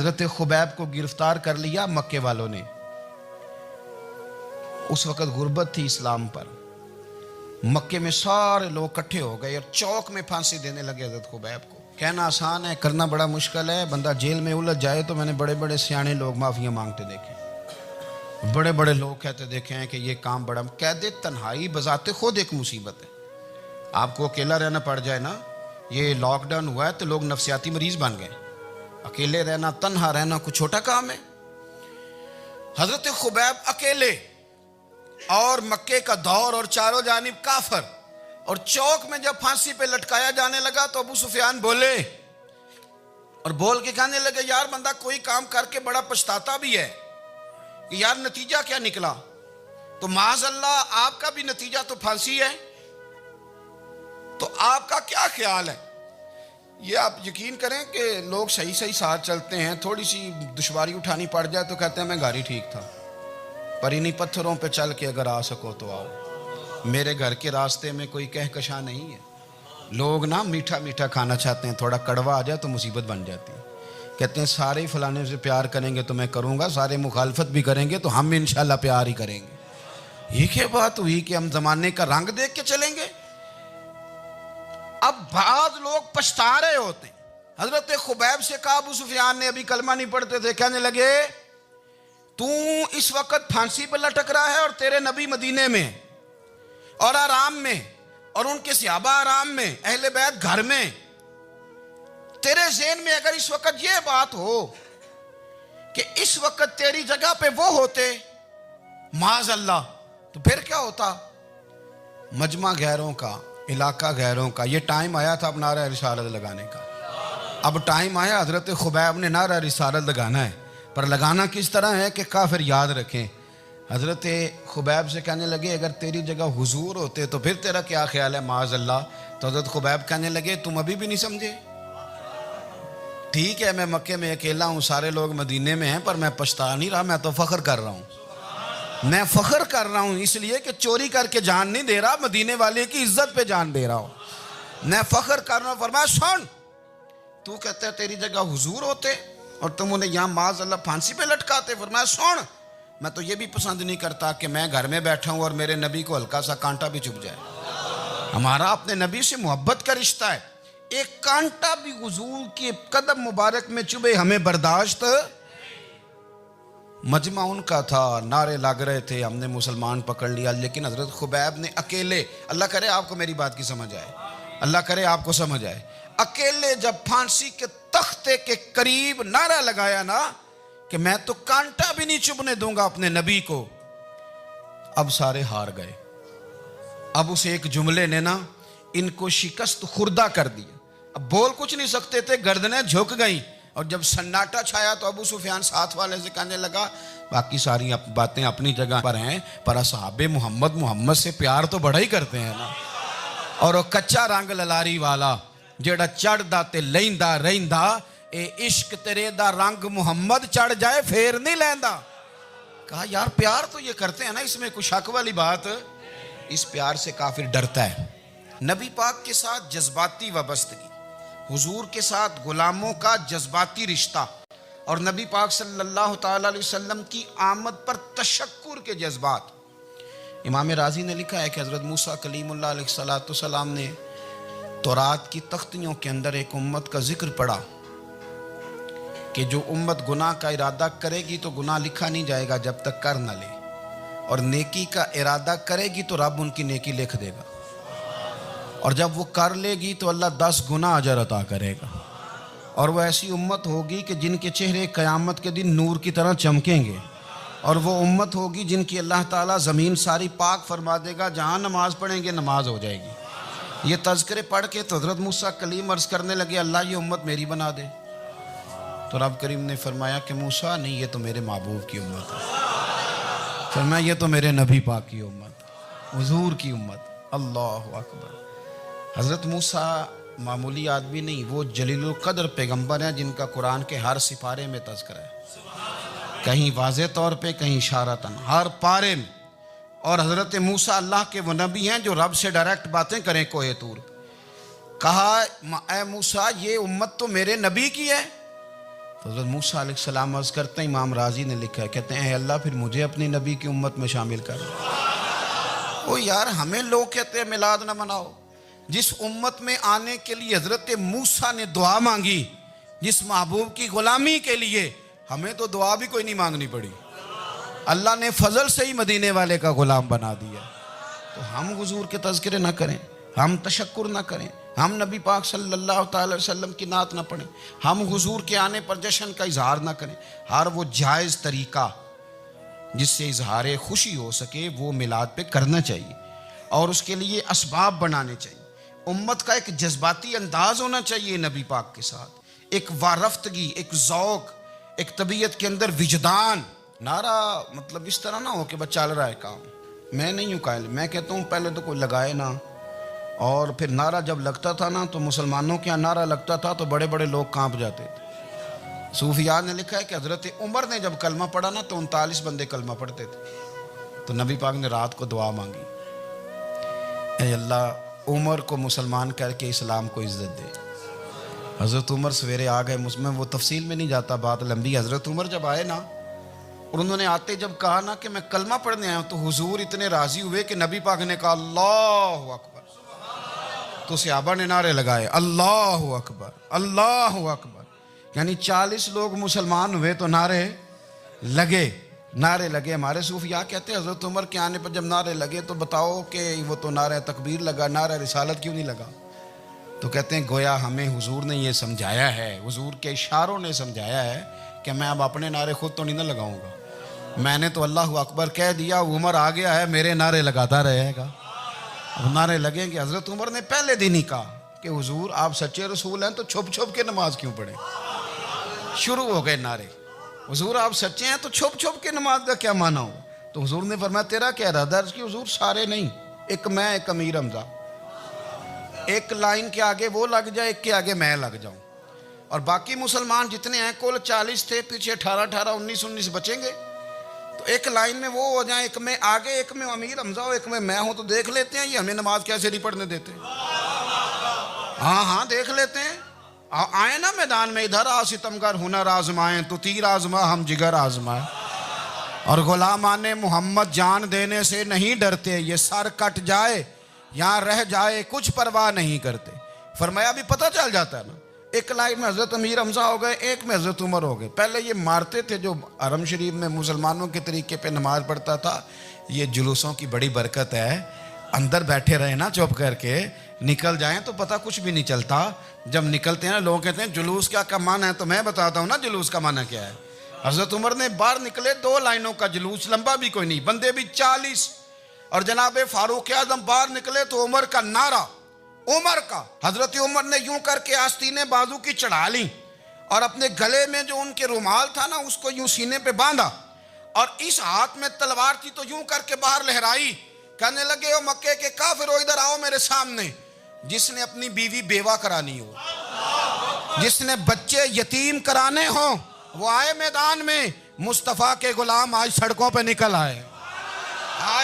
हजरत Khubaib को गिरफ्तार कर लिया मक्के वालों ने। उस वक़्त गुर्बत थी इस्लाम पर। मक्के में सारे लोग इकट्ठे हो गए और चौक में फांसी देने लगे हजरत खुबैब को। कहना आसान है, करना बड़ा मुश्किल है। बंदा जेल में उलझ जाए तो मैंने बड़े बड़े सियाने लोग माफिया मांगते देखे, बड़े बड़े लोग कहते देखे हैं कि ये काम बड़ा। कैद तन्हाई बजाते खुद एक मुसीबत है। आपको अकेला रहना पड़ जाए ना, ये लॉकडाउन हुआ है तो लोग नफसियाती मरीज बन गए। अकेले रहना, तन्हा रहना कुछ छोटा काम है। हजरत खुबैब अकेले और मक्के का दौर और चारों जानिब काफर, और चौक में जब फांसी पे लटकाया जाने लगा तो अबू सुफियान बोले और बोल के कहने लगे, यार बंदा कोई काम करके बड़ा पछताता भी है कि यार नतीजा क्या निकला। तो माज़अल्लाह आपका भी नतीजा तो फांसी है, तो आपका क्या ख्याल है। ये आप यकीन करें कि लोग सही सही साथ चलते हैं, थोड़ी सी दुश्वारी उठानी पड़ जाए तो कहते हैं मैं गाड़ी ठीक था, पर इन्हीं पत्थरों पे चल के अगर आ सको तो आओ। मेरे घर के रास्ते में कोई कहकशा नहीं है। लोग ना मीठा मीठा खाना चाहते हैं, थोड़ा कड़वा आ जाए तो मुसीबत बन जाती है। कहते हैं सारे फलाने से प्यार करेंगे तो मैं करूँगा, सारे मुखालफत भी करेंगे तो हम इंशाल्लाह प्यार ही करेंगे। ये क्या बात हुई कि हम ज़माने का रंग देख के चलेंगे। अब बाद लोग पछता रहे होते हैं। हजरत खुबैब से कहा अबू सुफियान ने, अभी कलमा नहीं पढ़ते थे, कहने लगे तू इस वक्त फांसी पर लटक रहा है और तेरे नबी मदीने में और आराम में, और उनके सहाबा आराम में, अहले बैत घर में। तेरे ज़हन में अगर इस वक्त ये बात हो कि इस वक्त तेरी जगह पे वो होते माज़अल्लाह, तो फिर क्या होता। मजमा गैरों का, इलाका गैरों का। ये टाइम आया था अब नारा रिसालत लगाने का। अब टाइम आया हजरत खुबैब ने नारा रिसालत लगाना है, पर लगाना किस तरह है कि काफिर याद रखें। हजरत खुबैब से कहने लगे अगर तेरी जगह हुजूर होते तो फिर तेरा क्या ख्याल है माज़अल्लाह। तो हजरत खुबैब कहने लगे तुम अभी भी नहीं समझे। ठीक है मैं मक्के में अकेला हूँ, सारे लोग मदीने में हैं, पर मैं पछता नहीं रहा, मैं तो फ़ख्र कर रहा हूँ। मैं फ़ख्र कर रहा हूँ इसलिए कि चोरी करके जान नहीं दे रहा, मदीने वाले की इज्जत पे जान दे रहा हूँ। मैं फ़ख्र कर रहा हूँ। फरमाया सुन, तू कहता है तेरी जगह हुजूर होते और तुम उन्हें यहाँ माज़अल्लाह फांसी पे लटकाते। फरमाया सुन, मैं तो ये भी पसंद नहीं करता कि मैं घर में बैठा हूँ और मेरे नबी को हल्का सा कांटा भी चुभ जाए। हमारा अपने नबी से मोहब्बत का रिश्ता है। एक कांटा भी हुजूर के कदम मुबारक में चुभे हमें बर्दाश्त। मजमा उनका था, नारे लग रहे थे, हमने मुसलमान पकड़ लिया। लेकिन हजरत खुबैब ने अकेले, अल्लाह करे आपको मेरी बात की समझ आए, अल्लाह करे आपको समझ आए, अकेले जब फांसी के तख्ते के करीब नारा लगाया ना कि मैं तो कांटा भी नहीं चुभने दूंगा अपने नबी को, अब सारे हार गए। अब उस एक जुमले ने ना इनको शिकस्त खुर्दा कर दिया। अब बोल कुछ नहीं सकते थे, गर्दनें झुक गई। और जब सन्नाटा छाया तो अबू सुफियान साथ वाले से कहने लगा बाकी सारी बातें अपनी जगह पर हैं, पर असहाबे मोहम्मद से प्यार तो बड़ा ही करते हैं ना। और वो कच्चा रंग ललारी वाला जेड़ा चढ़दा ते लैंदा रहिंदा, ए इश्क तेरे दा रंग मुहम्मद चढ़ जाए फेर नहीं लैंदा। कहा यार प्यार तो ये करते हैं ना, इसमें कुछ शक वाली बात। इस प्यार से काफिर डरता है। नबी पाक के साथ जज्बाती वाबस्तगी, हुजूर के साथ गुलामों का जज्बाती रिश्ता, और नबी पाक सल्लल्लाहु ताला अलैहि वसल्लम की आमद पर तशक्कुर के जज्बात। इमाम राजी ने लिखा है कि हज़रत मूसा कलीमुल्लाह अलैहिस्सलाम ने तौरात की तख्तियों के अंदर एक उम्मत का जिक्र पढ़ा कि जो उम्मत गुनाह का इरादा करेगी तो गुनाह लिखा नहीं जाएगा जब तक कर न ले, और नेकी का इरादा करेगी तो रब उनकी नेकी लिख देगा, और जब वो कर लेगी तो अल्लाह 10 गुना अजर अता करेगा। और वह ऐसी उम्मत होगी कि जिनके चेहरे क़यामत के दिन नूर की तरह चमकेंगे, और वो उम्मत होगी जिनकी अल्लाह ताला ज़मीन सारी पाक फरमा देगा, जहाँ नमाज पढ़ेंगे नमाज हो जाएगी। ये तज़किरे पढ़ के तो हज़रत मूसा कलीम अर्ज़ करने लगे अल्लाह ये उम्मत मेरी बना दे। तो रब करीम ने फरमाया कि मूसा नहीं, ये तो मेरे महबूब की उम्मत है। फरमाया ये तो मेरे नबी पाक की उम्मत, हुजूर की उम्मत। अल्लाह अकबर। हज़रत मूसा मामूली आदमी नहीं, वो जलीलुल क़द्र पैगम्बर हैं जिनका कुरान के हर सिपारे में तज़किरा है, कहीं वाज़े तौर पे, कहीं इशारतन, हर पारे में। और हज़रत मूसा अल्लाह के वो नबी हैं जो रब से डायरेक्ट बातें करें कोहे तूर। कहा ए मूसा ये उम्मत तो मेरे नबी की है। तो हज़रत मूसा अलैहिस्सलाम अर्ज़ करते हैं, इमाम राजी ने लिखा है, कहते हैं अल्लाह फिर मुझे अपनी नबी की उम्मत में शामिल कर। ओ यार, हमें लोग कहते हैं मिलाद ना मनाओ। जिस उम्मत में आने के लिए हज़रत मूसा ने दुआ मांगी, जिस महबूब की गुलामी के लिए, हमें तो दुआ भी कोई नहीं मांगनी पड़ी। अल्लाह ने फजल से ही मदीने वाले का गुलाम बना दिया। तो हम हुजूर के तज़किरे ना करें, हम तशक्कुर ना करें, हम नबी पाक सल्लल्लाहु अलैहि वसल्लम की नात ना पढ़ें, हम हुजूर के आने पर जश्न का इजहार ना करें। हर वो जायज़ तरीका जिससे इजहार खुशी हो सके वो मिलाद पे करना चाहिए और उसके लिए असबाब बनाने चाहिए। उम्मत का एक जज्बाती अंदाज होना चाहिए नबी पाक के साथ, एक वारफ्तगी, एक ज़ौक़, एक तबीयत के अंदर विजदान। नारा मतलब इस तरह ना हो कि बस चल रहा है काम। मैं नहीं हूँ कायल, मैं कहता हूँ पहले तो कोई लगाए ना, और फिर नारा जब लगता था ना तो मुसलमानों के यहाँ नारा लगता था तो बड़े बड़े लोग कांप जाते थे। सूफिया ने लिखा है कि हज़रत उमर ने जब कलमा पढ़ा ना तो 39 बंदे कलमा पढ़ते थे। तो नबी पाक ने रात को दुआ मांगी, ऐ अल्लाह उमर को मुसलमान करके इस्लाम को इज़्ज़त दे। हज़रत उमर सवेरे आ गए, मुझमें वो तफसील में नहीं जाता, बात लंबी। हज़रत उमर जब आए ना और उन्होंने आते जब कहा ना कि मैं कलमा पढ़ने आया हूँ, तो हुजूर इतने राज़ी हुए कि नबी पाक ने कहा अल्लाहु अकबर। तो सहाबा ने नारे लगाए अल्लाहु अकबर, अल्लाहु अकबर। यानी 40 लोग मुसलमान हुए तो नारे लगे। हमारे सूफिया कहते हैं हज़रत उमर के आने पर जब नारे लगे तो बताओ कि वो तो नारा तकबीर लगा, नारा रिसालत क्यों नहीं लगा? तो कहते हैं गोया हमें हुजूर ने ये समझाया है, हुजूर के इशारों ने समझाया है कि मैं अब अपने नारे खुद तो नहीं ना लगाऊंगा, मैंने तो अल्लाहु अकबर कह दिया, उमर आ गया है, मेरे नारे लगाता रहेगा। अब नारे लगेंगे। हज़रत उमर ने पहले दिन ही कहा कि हुजूर आप सच्चे रसूल हैं तो छुप छुप के नमाज क्यों पढ़ें? शुरू हो गए नारे, हुजूर आप सच्चे हैं तो छुप छुप के नमाज का क्या माना हो? तो हुजूर ने फरमाया तेरा क्या इरादा? अर्ज़ की हुजूर सारे नहीं, एक मैं, एक अमीर हमजा, एक लाइन के आगे वो लग जाए, एक के आगे मैं लग जाऊं, और बाकी मुसलमान जितने हैं कुल 40 थे, पीछे 18 19 बचेंगे, तो एक लाइन में वो हो जाए, एक में आगे, एक में अमीर हमजा हो, एक में मैं हूं, तो देख लेते हैं ये हमें नमाज कैसे नहीं पढ़ने देते। हाँ देख लेते हैं। आए ना मैदान में, इधर आ सितमगर हुनर आजमाएं, तो तीर आजमा हम जिगर आजमाएं, और गुलामाने मोहम्मद जान देने से नहीं डरते, ये सर कट जाए यहाँ रह जाए कुछ परवाह नहीं करते। फरमाया भी पता चल जाता है ना, एक लाइन में हज़रत अमीर हमजा हो गए, एक में हज़रत उमर हो गए। पहले ये मारते थे जो हरम शरीफ में मुसलमानों के तरीके पे नमाज पढ़ता था, ये जुलूसों की बड़ी बरकत है, अंदर बैठे रहे ना चुप करके, निकल जाएं तो पता कुछ भी नहीं चलता। जब निकलते हैं ना लोग कहते हैं जुलूस क्या माना है, तो मैं बताता हूँ ना जुलूस का माना क्या है। हज़रत उमर ने बाहर निकले 2 लाइनों का जुलूस, लंबा भी कोई नहीं, बंदे भी 40, और जनाब फारूक आजम बाहर निकले तो उमर का नारा, उमर का, हजरत उमर ने यूं करके आस्तीने बाजू की चढ़ा ली और अपने गले में जो उनके रुमाल था ना उसको यूं सीने पे बांधा, और इस हाथ में तलवार थी तो यूं करके बाहर लहराई, कहने लगे ओ मक्के के काफिरो इधर आओ मेरे सामने। जिसने अपनी बीवी बेवा करानी हो, जिसने बच्चे यतीम कराने हो, वो आए मैदान में। मुस्तफ़ा के गुलाम आज सड़कों पे निकल आए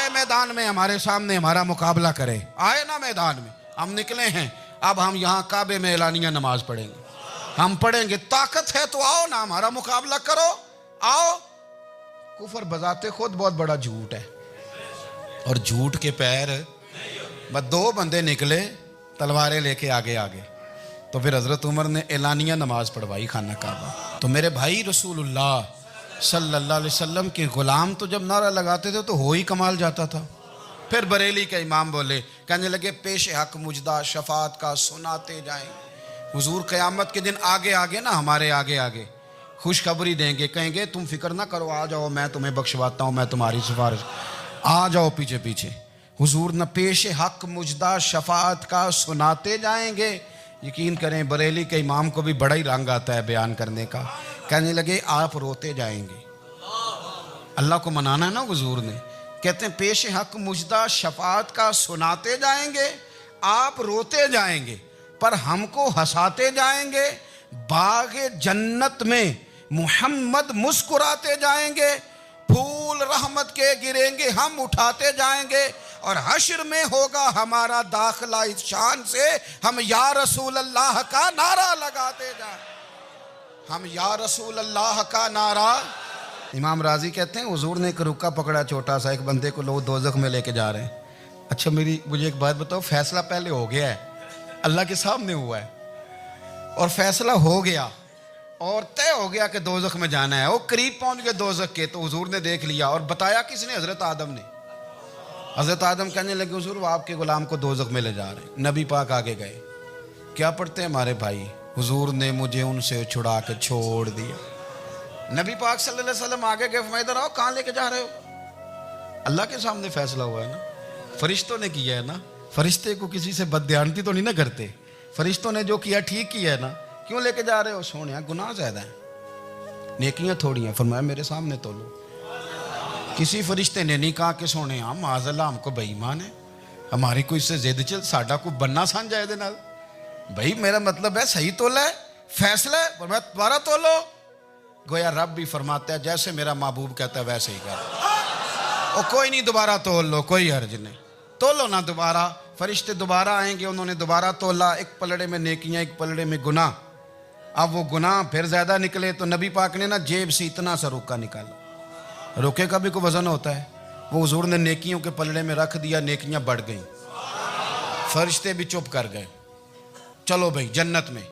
मैदान में, हमारे सामने हमारा मुकाबला करे। आए ना मैदान में, हम निकले हैं। अब हम यहाँ काबे में एलानिया नमाज पढ़ेंगे, हम पढ़ेंगे। ताकत है तो आओ ना, हमारा मुकाबला करो, आओ। कुफर बजाते खुद बहुत बड़ा झूठ है, और झूठ के पैर बस 2 बंदे निकले तलवारें लेके आगे। तो फिर हज़रत उमर ने एलानिया नमाज पढ़वाई खाना काबा। तो मेरे भाई रसूलुल्लाह सल्लल्लाहु अलैहि वसल्लम के ग़ुलाम तो जब नारा लगाते थे तो हो ही कमाल जाता था। फिर बरेली के इमाम बोले, कहने लगे पेश हक मुजदा शफात का सुनाते जाएं। हुजूर क़यामत के दिन आगे ना, हमारे आगे खुशखबरी देंगे, कहेंगे तुम फिक्र ना करो, आ जाओ मैं तुम्हें बख्शवाता हूँ, मैं तुम्हारी सिफारिश, आ जाओ पीछे। हुजूर न पेश हक मुजदा शफात का सुनाते जाएंगे। यकीन करें बरेली के इमाम को भी बड़ा ही रंग आता है बयान करने का। कहने लगे आप रोते जाएंगे, अल्लाह को मनाना है ना हुजूर ने। कहते हैं पेश हक मुजदा शफात का सुनाते जाएंगे, आप रोते जाएंगे, पर हमको हंसाते जाएंगे। बागे जन्नत में मुहम्मद मुस्कुराते जाएंगे, फूल रहमत के गिरेंगे, हम उठाते जाएंगे, और हश्र में होगा हमारा दाखिला इस शान से, हम या रसूल अल्लाह का नारा लगाते जाएं। हम या रसूल अल्लाह का नारा। इमाम राजी कहते हैं हुजूर ने एक रुक्का पकड़ा छोटा सा, एक बंदे को लोग दोज़ख में लेके जा रहे हैं। अच्छा मुझे एक बात बताओ, फैसला पहले हो गया है, अल्लाह के सामने हुआ है और फैसला हो गया और तय हो गया कि दोज़ख में जाना है। वो करीब पहुंच गए दोज़ख के, तो हुजूर ने देख लिया और बताया किसने? हजरत आदम ने। हजरत आदम कहने लगे हुजूर वो आपके गुलाम को दोज़ख में ले जा रहे हैं। नबी पाक आगे गए, क्या पढ़ते हैं हमारे भाई? हुजूर ने मुझे उनसे छुड़ा के छोड़ दिया। नबी पाक सल्लल्लाहु अलैहि वसल्लम आगे गए, फरमाया इधर आओ, कहाँ लेके जा रहे हो? अल्लाह के सामने फैसला हुआ है ना, फरिश्तों ने किया है ना। फरिश्ते को किसी से बदध्यानती तो नहीं ना करते, फरिश्तों ने जो किया ठीक किया है ना। क्यों लेके जा रहे हो? सोने गुनाह ज्यादा है, नेकियां थोड़ी हैं। फरमाया मेरे सामने तोलो। किसी फरिश्ते ने नहीं कहा कि सोने माज़अल्लाह हमको बेईमान है, हमारी कोई इससे जिद चल साडा को बनना सांझा है नाल। भाई मेरा मतलब है सही तोला है, फैसला है, फरमाया दोबारा तोलो। गोया रब भी फरमाता है जैसे मेरा महबूब कहता है वैसे ही कर। और कोई नहीं, दोबारा तोल लो, कोई हर्ज नहीं, तोलो ना दोबारा। फरिश्ते दोबारा आएंगे, उन्होंने दोबारा तोला, एक पलड़े में नेकियां, एक पलड़े में गुनाह। अब वो गुनाह फिर ज्यादा निकले तो नबी पाक ने ना जेब से इतना सा रुक्का निकाला। रुके का भी कोई वजन होता है, वो हुजूर ने नेकियों के पलड़े में रख दिया, नेकियां बढ़ गई। फरिश्ते भी चुप कर गए, चलो भाई जन्नत में।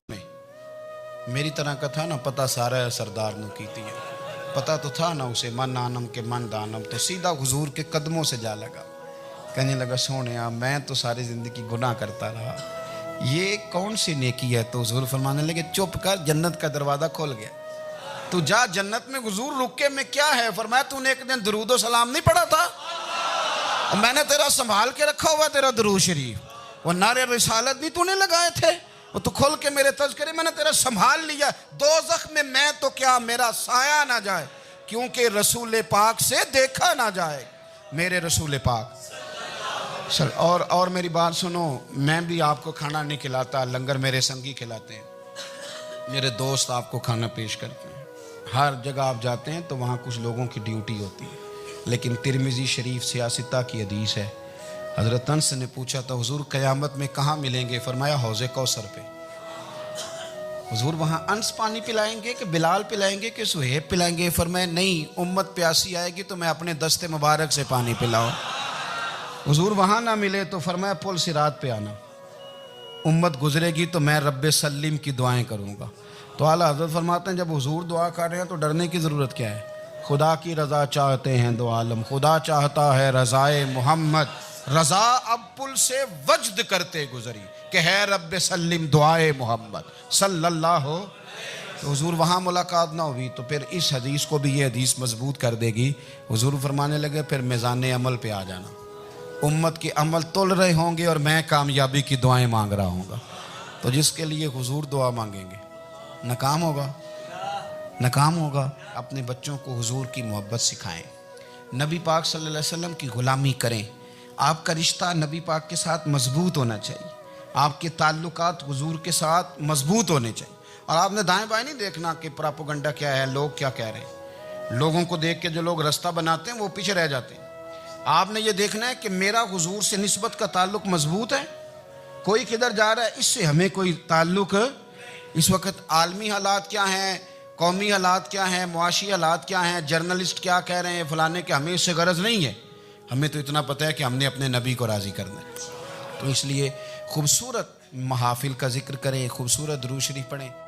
मेरी तरह का था ना, पता सारा है सरदार ने की थी, पता तो था ना उसे, मन आनम के मन दानम। तो सीधा हुजूर के कदमों से जा लगा, कहने लगा सोने मैं तो सारी जिंदगी गुनाह करता रहा, ये कौन सी नेकी है? तो हुजूर फरमाने लगे चुप कर, जन्नत का दरवाजा खोल गया, तू जा जन्नत में। हुजूर रुके में क्या है? फरमाया तूने एक दिन दरूदो सलाम नहीं पढ़ा था, और मैंने तेरा संभाल के रखा हुआ तेरा दरूद शरीफ, वो नारे रिसालत नहीं तूने लगाए थे, वो तो खोल के मेरे तज़किरे मैंने तेरा संभाल लिया। दोज़ख में मैं तो क्या, मेरा साया ना जाए, क्योंकि रसूल पाक से देखा ना जाए, मेरे रसूल पाक। सर और मेरी बात सुनो, मैं भी आपको खाना नहीं खिलाता, लंगर मेरे संगी खिलाते हैं, मेरे दोस्त आपको खाना पेश करते हैं। हर जगह आप जाते हैं तो वहाँ कुछ लोगों की ड्यूटी होती है, लेकिन तिरमिज़ी शरीफ सियासिता की हदीस है। हज़रत अनस ने पूछा था हुजूर क़यामत में कहाँ मिलेंगे? फरमाया हौज़े कौसर पे। हुजूर वहाँ अनस पानी पिलाएंगे कि बिलाल पिलाएंगे कि सुहेब पिलाएंगे? फरमाया नहीं, उम्मत प्यासी आएगी तो मैं अपने दस्ते मुबारक से पानी पिलाऊं। हुजूर वहाँ ना मिले तो फरमाया पुल सिरात पे आना, उम्मत गुजरेगी तो मैं रब्बे सल्लीम की दुआएं करूँगा। तो आला हज़रत फरमाते हैं जब हुजूर दुआ कर रहे हैं तो डरने की ज़रूरत क्या है? खुदा की रज़ा चाहते हैं दो आलम, खुदा चाहता है रज़ाए मोहम्मद, रज़ा अब पुल से वज्द करते गुजरी कि है रब्बे सल्लीम दुआए मोहम्मद सल्लल्लाहु। तो हुजूर वहाँ मुलाकात ना हुई तो फिर इस हदीस को भी ये हदीस मजबूत कर देगी। हुजूर फरमाने लगे फिर मिज़ान अमल पे आ जाना, उम्मत के अमल तोल रहे होंगे और मैं कामयाबी की दुआएं मांग रहा हूँगा। तो जिसके लिए हुजूर दुआ मांगेंगे नाकाम होगा, नाकाम होगा। अपने बच्चों को हुजूर की मोहब्बत सिखाएं, नबी पाक सल्लल्लाहु अलैहि वसल्लम की ग़ुलामी करें। आपका रिश्ता नबी पाक के साथ मजबूत होना चाहिए, आपके ताल्लुकात हुजूर के साथ मजबूत होने चाहिए। और आपने दाएं बाएं नहीं देखना कि प्रोपेगेंडा क्या है, लोग क्या कह रहे हैं। लोगों को देख के जो लोग रास्ता बनाते हैं वो पीछे रह जाते हैं। आपने ये देखना है कि मेरा हुजूर से निस्बत का ताल्लुक मजबूत है, कोई किधर जा रहा है इससे हमें कोई ताल्लुक। इस वक्त आलमी हालात क्या हैं, कौमी हालात क्या हैं, मुआशी हालात क्या हैं, जर्नलिस्ट क्या कह रहे हैं फलाने के, हमें इससे गरज नहीं है। हमें तो इतना पता है कि हमने अपने नबी को राज़ी करना है। तो इसलिए खूबसूरत महाफिल का जिक्र करें, खूबसूरत दुरूद शरीफ पढ़ें।